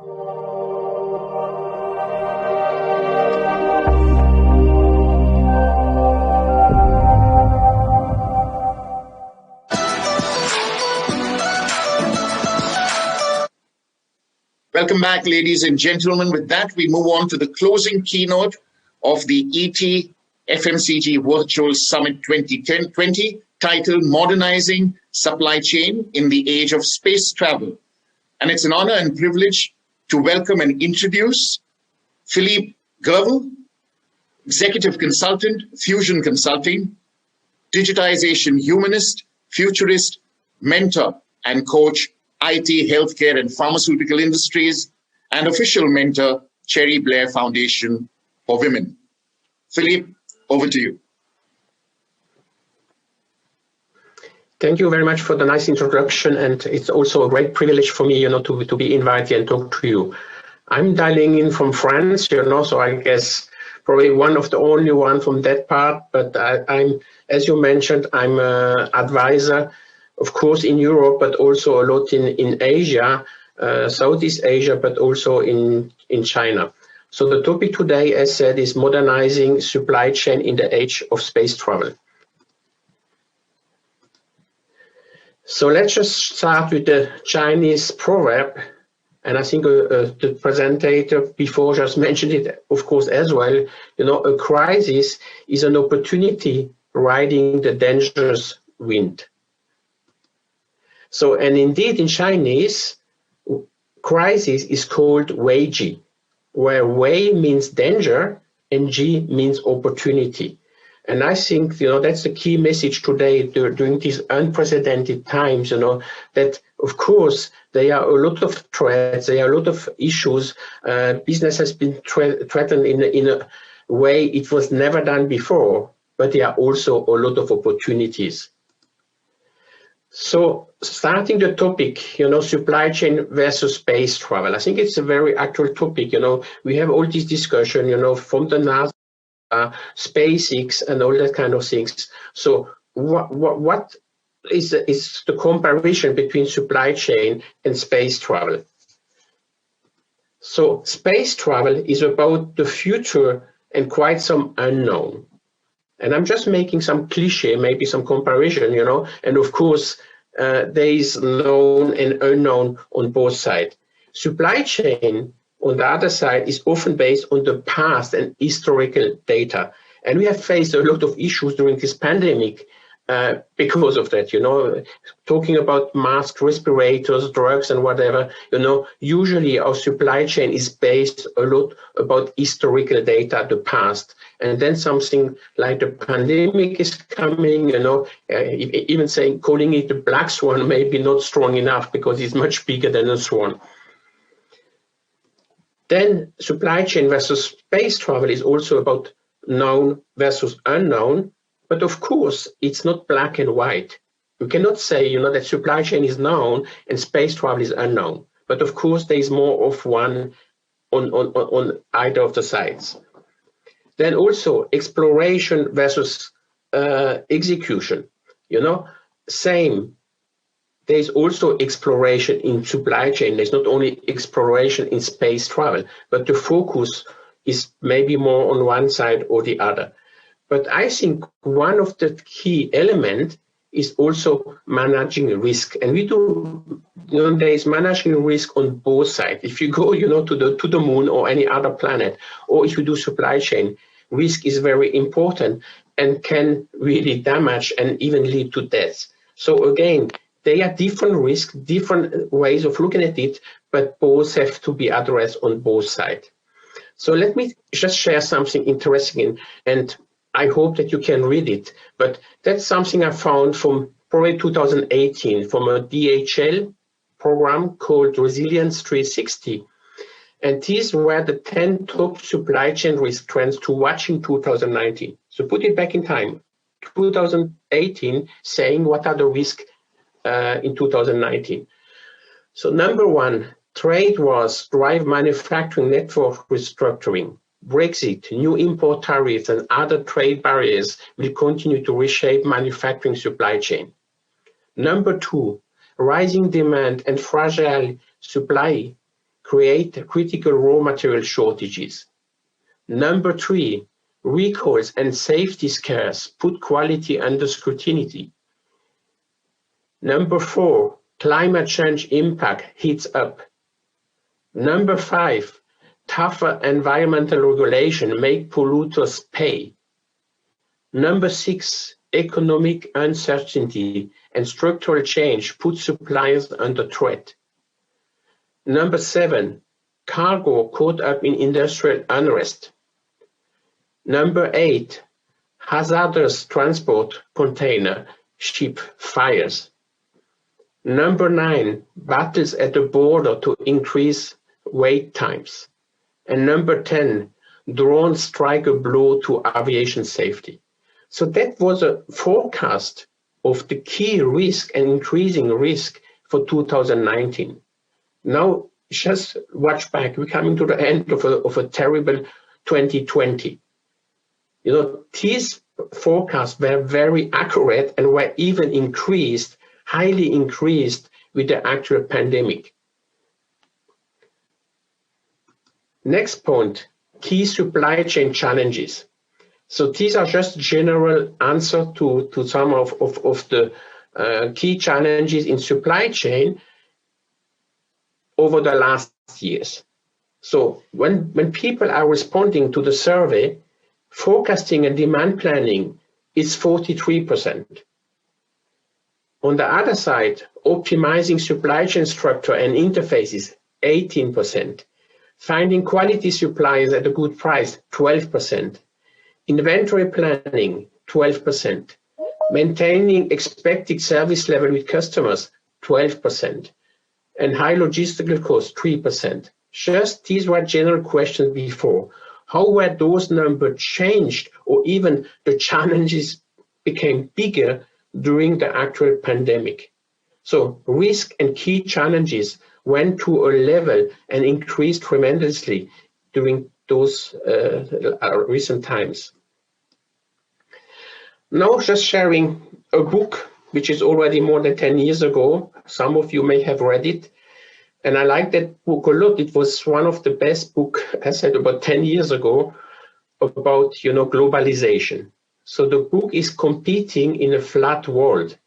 Welcome back, ladies and gentlemen. With that, we move on to the closing keynote of the ET FMCG Virtual Summit 2020, titled Modernizing Supply Chain in the Age of Space Travel. And it's an honor and privilege to welcome and introduce Philippe Gerwill, Executive Consultant, Fusion Consulting, Digitalization Humanist, Futurist, Mentor and Coach, IT, Healthcare and Pharmaceutical Industries, and official mentor, Cherie Blair Foundation for Women. Philippe, over to you. Thank you very much for the nice introduction, and it's also a great privilege for me, to be invited and talk to you. I'm dialing in from France, so I guess probably one of the only one from that part, but I'm, as you mentioned, I'm an advisor, of course, in Europe, but also a lot in Asia, Southeast Asia, but also in China. So the topic today, as said, is modernizing supply chain in the age of space travel. So let's just start with the Chinese proverb. And I think the presenter before just mentioned it, of course, as well. A crisis is an opportunity riding the dangerous wind. So, and indeed in Chinese, crisis is called wei ji, where wei means danger and ji means opportunity. And I think, that's the key message today during these unprecedented times, that of course there are a lot of threats, there are a lot of issues. Business has been threatened in a way it was never done before, but there are also a lot of opportunities. So starting the topic, supply chain versus space travel. I think it's a very actual topic. We have all this discussion, from the NASA, SpaceX, and all that kind of things. So what is the comparison between supply chain and space travel? So space travel is about the future and quite some unknown. And I'm just making some cliche, maybe some comparison, and of course, there is known and unknown on both sides. Supply chain, on the other side, is often based on the past and historical data. And we have faced a lot of issues during this pandemic because of that, talking about masks, respirators, drugs, and whatever, usually our supply chain is based a lot about historical data, the past. And then something like the pandemic is coming, even calling it the black swan may be not strong enough because it's much bigger than a swan. Then supply chain versus space travel is also about known versus unknown. But of course, it's not black and white. You cannot say, that supply chain is known and space travel is unknown. But of course, there is more of one on either of the sides. Then also exploration versus execution. Same. There is also exploration in supply chain. There's not only exploration in space travel, but the focus is maybe more on one side or the other. But I think one of the key elements is also managing risk. And we do, there is managing risk on both sides. If you go, to the moon or any other planet, or if you do supply chain, risk is very important and can really damage and even lead to death. So again, they are different risks, different ways of looking at it, but both have to be addressed on both sides. So let me just share something interesting, and I hope that you can read it, but that's something I found from probably 2018 from a DHL program called Resilience 360. And these were the 10 top supply chain risk trends to watch in 2019. So put it back in time, 2018, saying what are the risks in 2019. So number one, trade wars drive manufacturing network restructuring. Brexit, new import tariffs, and other trade barriers will continue to reshape manufacturing supply chain. Number two, rising demand and fragile supply create critical raw material shortages. Number 3, recalls and safety scares put quality under scrutiny. Number 4, climate change impact heats up. Number 5, tougher environmental regulation make polluters pay. Number 6, economic uncertainty and structural change put suppliers under threat. Number 7, cargo caught up in industrial unrest. Number 8, hazardous transport container ship fires. Number 9, battles at the border to increase wait times. And number 10, drones strike a blow to aviation safety. So that was a forecast of the key risk and increasing risk for 2019. Now, just watch back. We're coming to the end of a terrible 2020. You know, these forecasts were very accurate and were even increased, highly increased with the actual pandemic. Next point, key supply chain challenges. So these are just general answer to some of the key challenges in supply chain over the last years. So when people are responding to the survey, forecasting and demand planning is 43%. On the other side, optimizing supply chain structure and interfaces, 18%. Finding quality suppliers at a good price, 12%. Inventory planning, 12%. Maintaining expected service level with customers, 12%. And high logistical costs, 3%. Just these were general questions before. How were those numbers changed, or even the challenges became bigger during the actual pandemic? So risk and key challenges went to a level and increased tremendously during those recent times. Now just sharing a book which is already more than 10 years ago. Some of you may have read it. And I like that book a lot. It was one of the best books, I said, about 10 years ago, about, globalization. So the book is Competing in a Flat World,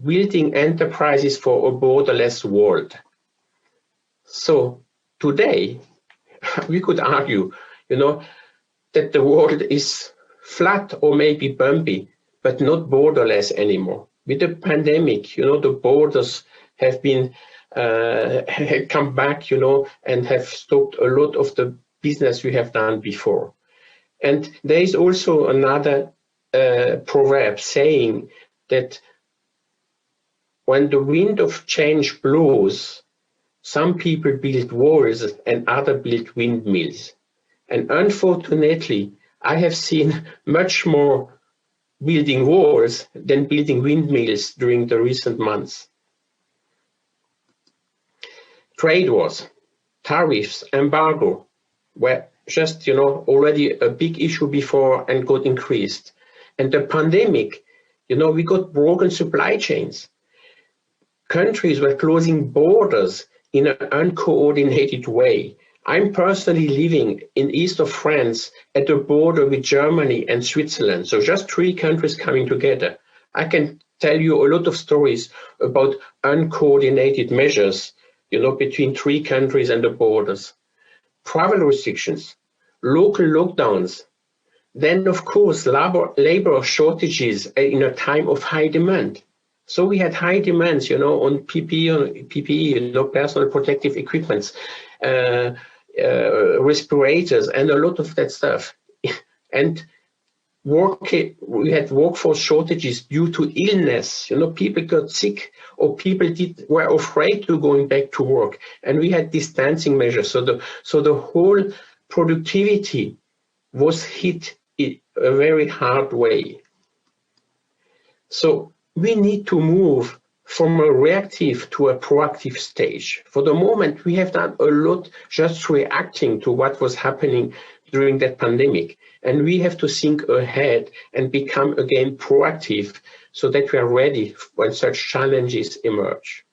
Building Enterprises for a Borderless World. So today, we could argue, that the world is flat or maybe bumpy, but not borderless anymore. With the pandemic, the borders have been come back, and have stopped a lot of the business we have done before. And there is also another proverb saying that when the wind of change blows, some people build walls and others build windmills. And unfortunately, I have seen much more building walls than building windmills during the recent months. Trade wars, tariffs, embargo were just, already a big issue before and got increased. And the pandemic, we got broken supply chains. Countries were closing borders in an uncoordinated way. I'm personally living in east of France at the border with Germany and Switzerland. So just 3 countries coming together. I can tell you a lot of stories about uncoordinated measures between 3 countries and the borders, travel restrictions, local lockdowns, then of course labor shortages in a time of high demand. So we had high demands, on PPE, personal protective equipments, respirators, and a lot of that stuff. And we had workforce shortages due to illness. People got sick, or people were afraid to going back to work, and we had distancing measures. So the whole productivity was hit in a very hard way. So we need to move from a reactive to a proactive stage. For the moment, we have done a lot just reacting to what was happening during that pandemic. And we have to think ahead and become again proactive so that we are ready when such challenges emerge.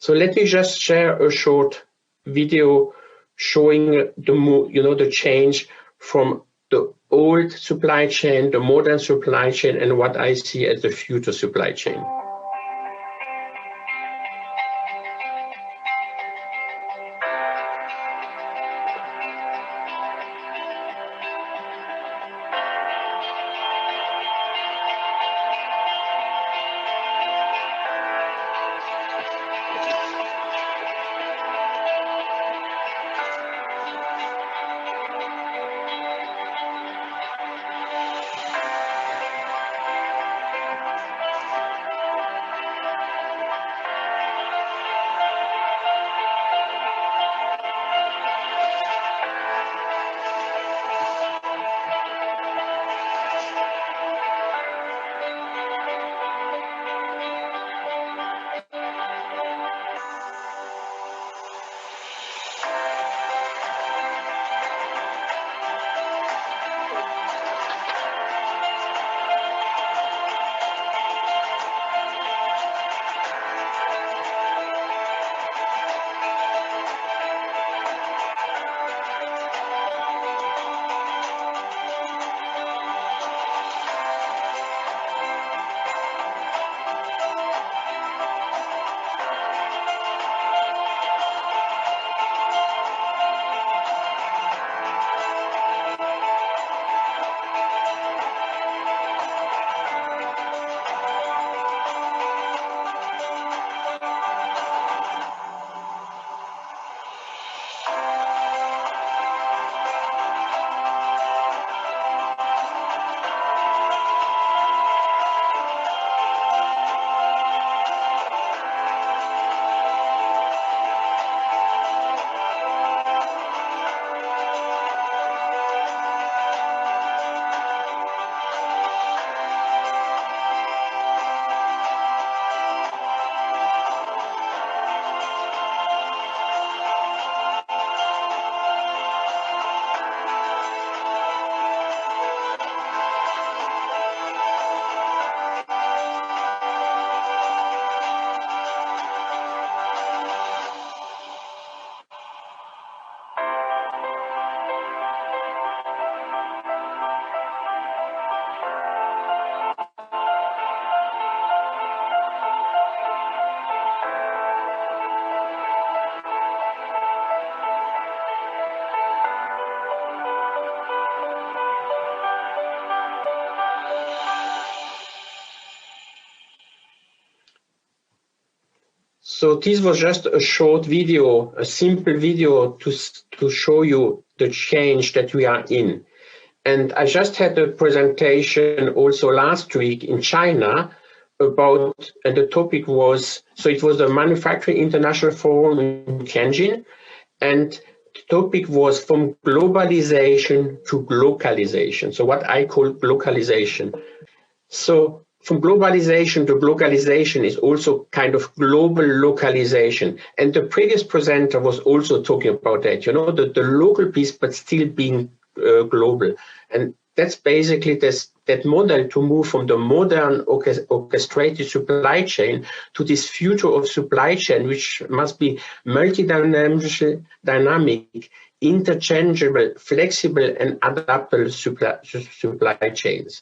So let me just share a short video showing the change from the old supply chain, the modern supply chain, and what I see as the future supply chain. So this was just a short video, a simple video to show you the change that we are in. And I just had a presentation also last week in China about, and the topic was, so it was the Manufacturing International Forum in Tianjin, and the topic was from globalization to localization. So what I call globalization. So from globalization to localization is also kind of global localization. And the previous presenter was also talking about that, the local piece, but still being global. And that's basically that model to move from the modern orchestrated supply chain to this future of supply chain, which must be multi-dynamic, interchangeable, flexible, and adaptable supply chains.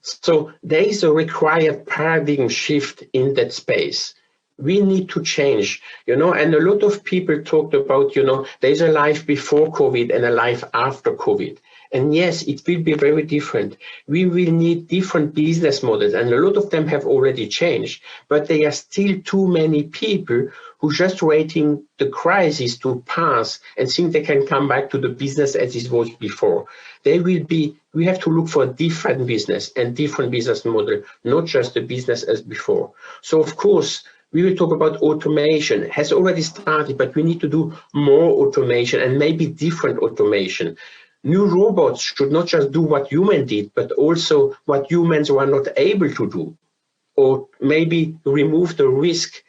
So there is a required paradigm shift in that space. We need to change, and a lot of people talked about, there's a life before COVID and a life after COVID. And yes, it will be very different. We will need different business models, and a lot of them have already changed, but there are still too many people who just waiting the crisis to pass and think they can come back to the business as it was before. We have to look for a different business and different business model, not just the business as before. So of course, we will talk about automation. It has already started, but we need to do more automation and maybe different automation. New robots should not just do what humans did, but also what humans were not able to do, or maybe remove the risk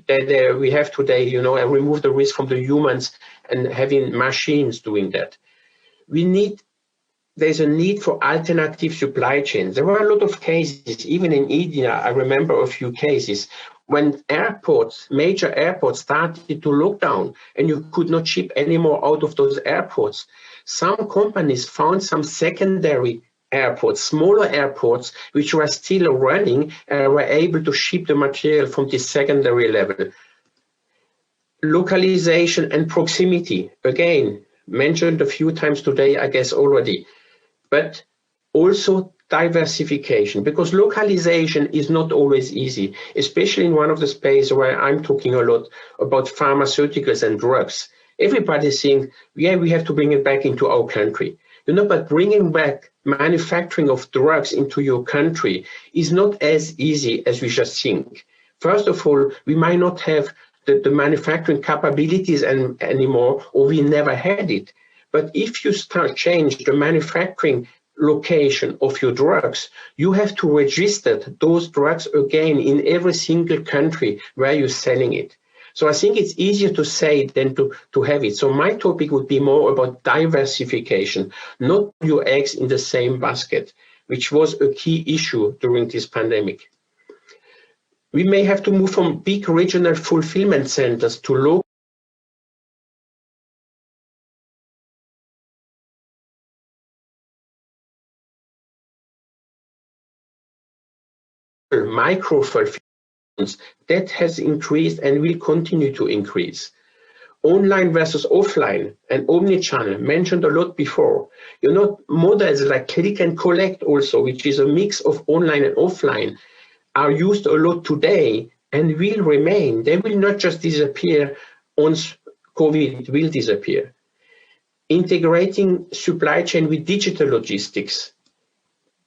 that we have today, and remove the risk from the humans and having machines doing that. There's a need for alternative supply chains. There were a lot of cases, even in India, I remember a few cases when airports, major airports started to lock down and you could not ship anymore out of those airports, some companies found some secondary airports, smaller airports, which were still running and were able to ship the material from this secondary level. Localization and proximity, again, mentioned a few times today, I guess already, but also diversification, because localization is not always easy, especially in one of the spaces where I'm talking a lot about pharmaceuticals and drugs. Everybody's saying, yeah, we have to bring it back into our country. But bringing back manufacturing of drugs into your country is not as easy as we just think. First of all, we might not have the manufacturing capabilities anymore, or we never had it. But if you start change the manufacturing location of your drugs, you have to register those drugs again in every single country where you're selling it. So I think it's easier to say than to have it. So my topic would be more about diversification, not your eggs in the same basket, which was a key issue during this pandemic. We may have to move from big regional fulfillment centers to local micro fulfillments. That has increased and will continue to increase. Online versus offline and omnichannel, mentioned a lot before. Models like click and collect also, which is a mix of online and offline, are used a lot today and will remain. They will not just disappear once COVID will disappear. Integrating supply chain with digital logistics,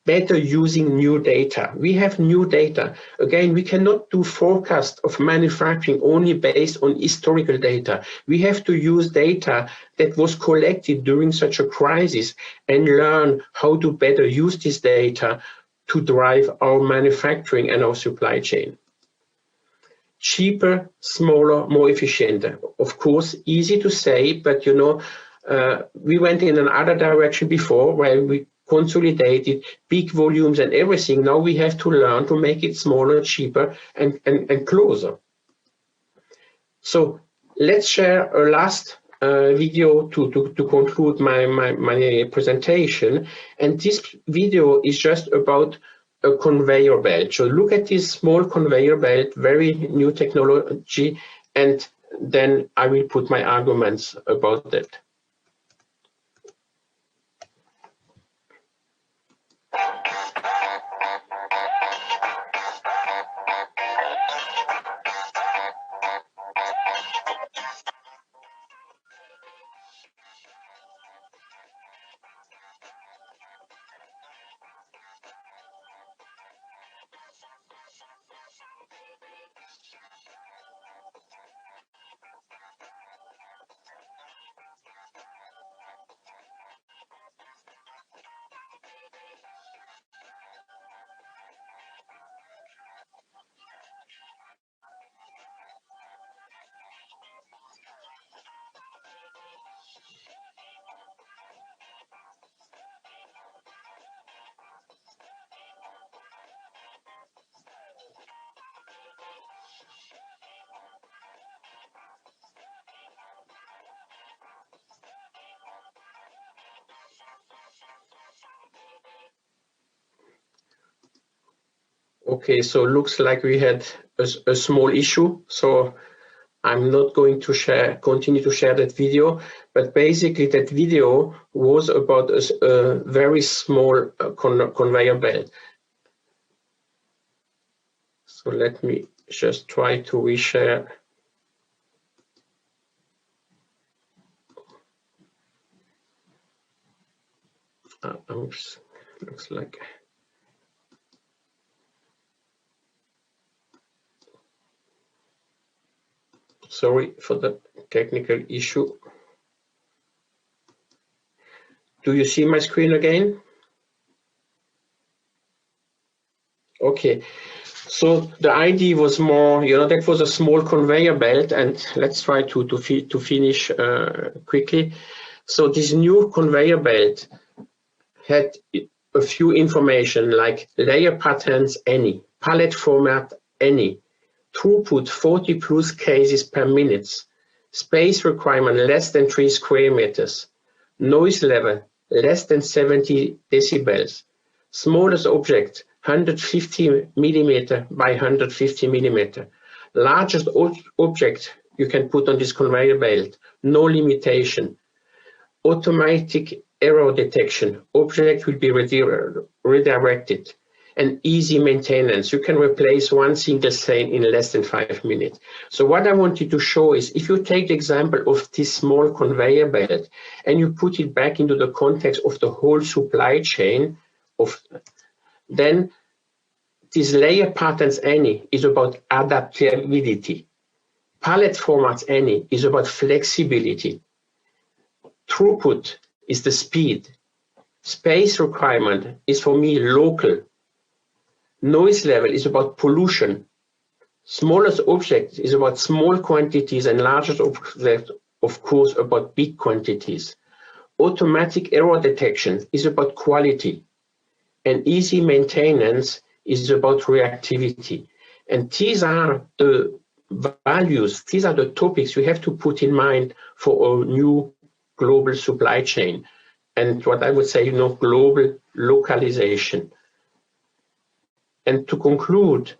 better using new data. We have new data. Again, we cannot do forecast of manufacturing only based on historical data. We have to use data that was collected during such a crisis and learn how to better use this data to drive our manufacturing and our supply chain. Cheaper, smaller, more efficient. Of course, easy to say, but we went in another direction before where we consolidated big volumes and everything. Now we have to learn to make it smaller, cheaper, and closer. So let's share a last video to conclude my presentation. And this video is just about a conveyor belt. So look at this small conveyor belt, very new technology, and then I will put my arguments about that. Okay, so looks like we had a small issue. So I'm not going to continue to share that video, but basically that video was about a very small conveyor belt. So let me just try to reshare. Oops, looks like. Sorry for the technical issue. Do you see my screen again? Okay, so the idea was more, that was a small conveyor belt, and let's try to finish quickly. So this new conveyor belt had a few information like layer patterns, any, pallet format, any, throughput 40 plus cases per minute, space requirement less than 3 square meters, noise level less than 70 decibels, smallest object 150 millimeter by 150 millimeter, largest object you can put on this conveyor belt, no limitation, automatic error detection, object will be redirected, and easy maintenance. You can replace one single cell in less than 5 minutes. So what I wanted to show is, if you take the example of this small conveyor belt and you put it back into the context of the whole supply chain, then this layer patterns any is about adaptability. Pallet formats any is about flexibility. Throughput is the speed. Space requirement is for me local. Noise level is about pollution. Smallest object is about small quantities, and largest object, of course, about big quantities. Automatic error detection is about quality. And easy maintenance is about reactivity. And these are the values, these are the topics you have to put in mind for a new global supply chain. And what I would say, global localization. And to conclude,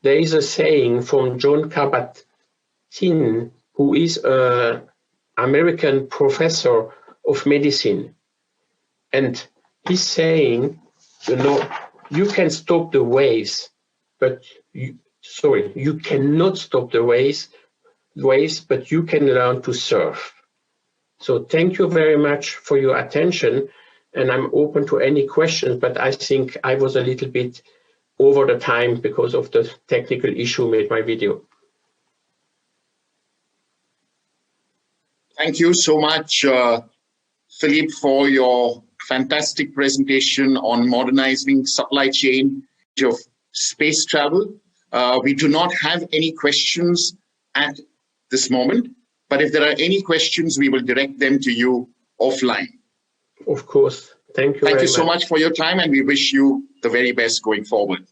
there is a saying from John Kabat-Zinn, who is an American professor of medicine. And he's saying, you can stop the waves, but you cannot stop the waves, but you can learn to surf. So thank you very much for your attention, and I'm open to any questions, but I think I was a little bit over the time because of the technical issue made my video. Thank you so much, Philippe, for your fantastic presentation on modernizing supply chain of space travel. We do not have any questions at this moment, but if there are any questions, we will direct them to you offline. Of course. Thank you. Thank you so much for your time, and we wish you the very best going forward.